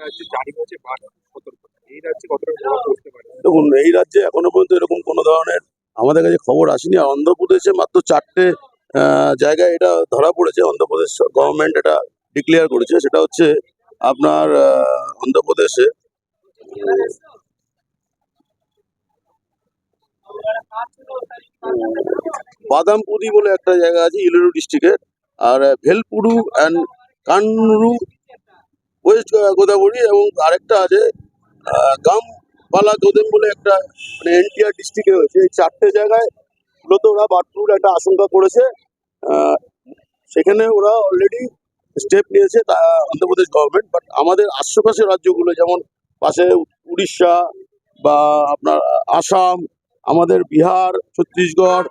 রাজ্যে জারি হয়েছে বাড়তি সতর্কতা, এই রাজ্যে কতটা প্রভাব পড়তে পারে? দেখুন, এই রাজ্যে এখনো পর্যন্ত এরকম কোনো ধরনের আমাদের কাছে খবর আসেনি। আর অন্ধ্রপ্রদেশে মাত্র 4টে জায়গায় এটা ধরা পড়েছে। অন্ধ্রপ্রদেশ গভর্নমেন্ট এটা ডিক্লেয়ার করেছে। সেটা হচ্ছে আপনার অন্ধ্রপ্রদেশে বাদামপুরি বলে একটা জায়গা আছে ইলোরু ডিস্ট্রিক্টে, আর ভেলপুরু অ্যান্ড কান্নুরু ওয়েস্ট গোদাবরী, এবং আরেকটা আছে গামপালা গোদেম বলে একটা, মানে এনটিআর ডিস্ট্রিক্টে হয়েছে। এই 4টে জায়গায় মূলত ওরা বার্ড ফ্লুর একটা আশঙ্কা করেছে। আহ, সেখানে ওরা অলরেডি স্টেপ নিয়েছে অন্ধ্রপ্রদেশ গভর্নমেন্ট। বাট আমাদের আশেপাশের রাজ্যগুলো, যেমন পাশে উড়িষ্যা বা আপনার আসাম, আমাদের বিহার, ছত্তিশগড়,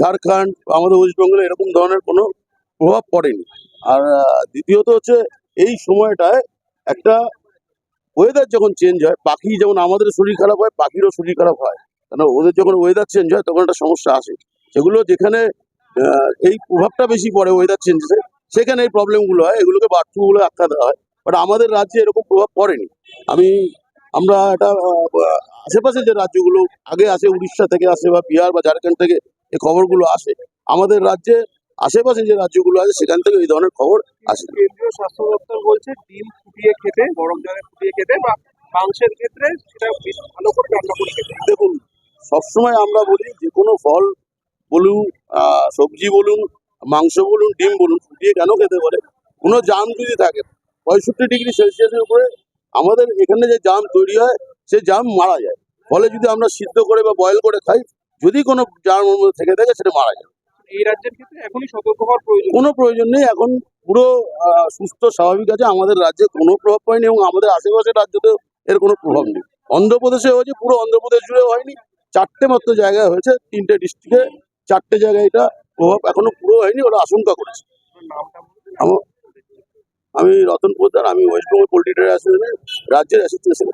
ঝাড়খণ্ড, আমাদের ওয়েস্ট বেঙ্গলে এরকম ধরনের কোনো প্রভাব পড়েনি। আর দ্বিতীয়ত হচ্ছে এই সময়টায় একটা ওয়েদার যখন চেঞ্জ হয়, পাখি যেমন আমাদের শরীর খারাপ হয়, পাখিরও শরীর খারাপ হয়। কেন, ওদের যখন ওয়েদার চেঞ্জ হয় তখন একটা সমস্যা আসে। সেগুলো যেখানে এই প্রভাবটা বেশি পড়ে ওয়েদার চেঞ্জেসে, সেখানে এই প্রবলেমগুলো হয়। এগুলোকে বার্ড ফ্লু বলে আখ্যা দেওয়া হয়। বাট আমাদের রাজ্যে এরকম প্রভাব পড়েনি। আমরা এটা আশেপাশে যে রাজ্যগুলো আগে আসে, উড়িষ্যা থেকে আসে বা বিহার বা ঝাড়খণ্ড থেকে এই খবরগুলো আসে। আমাদের রাজ্যে আশেপাশে যে রাজ্যগুলো আছে সেখান থেকে এই ধরনের খবর আসে। কেন্দ্রীয় স্বাস্থ্য দপ্তর বলছে ডিম ফুটিয়ে খেতে, গরম জলে ফুটিয়ে খেতে, বা মাংসের ক্ষেত্রে সেটা বেশ ভালো করে রান্না করে খেতে। দেখুন, সবসময় আমরা বলি যে কোনো ফল বলুন, সবজি বলুন, মাংস বলুন, ডিম বলুন, ফুটিয়ে কেন খেতে বলে? কোনো জাম যদি থাকে 65°C উপরে, আমাদের এখানে যে জাম তৈরি হয় সে জাম মারা যায়। ফলে যদি আমরা সিদ্ধ করে বা বয়েল করে খাই, যদি কোনো জাম ওর মধ্যে থেকে থাকে সেটা মারা যায়। এই রাজ্যের ক্ষেত্রে এখনই সতর্ক হওয়ার প্রয়োজন। কোনো প্রয়োজন নেই, এখন পুরো সুস্থ স্বাভাবিক আছে। আমাদের রাজ্যে কোনো প্রভাব পড়েনি, এবং আমাদের আশেপাশের রাজ্যতেও এর কোনো প্রভাব নেই। অন্ধ্রপ্রদেশে হয়েছে, পুরো অন্ধ্রপ্রদেশ জুড়েও হয়নি। 4টে মাত্র জায়গায় হয়েছে, 3টে ডিস্ট্রিক্টে। 4টে জায়গায় এটা প্রভাব এখনো পুরো হয়নি, ওরা আশঙ্কা করেছে। আপনার নামটা বলবেন? আমি রতন পোদ্দার, আমি ওয়েস্ট বেঙ্গল পোল্ট্রি ট্রেড অ্যাসোসিয়েশনের রাজ্যের অ্যাসোসিয়েশন।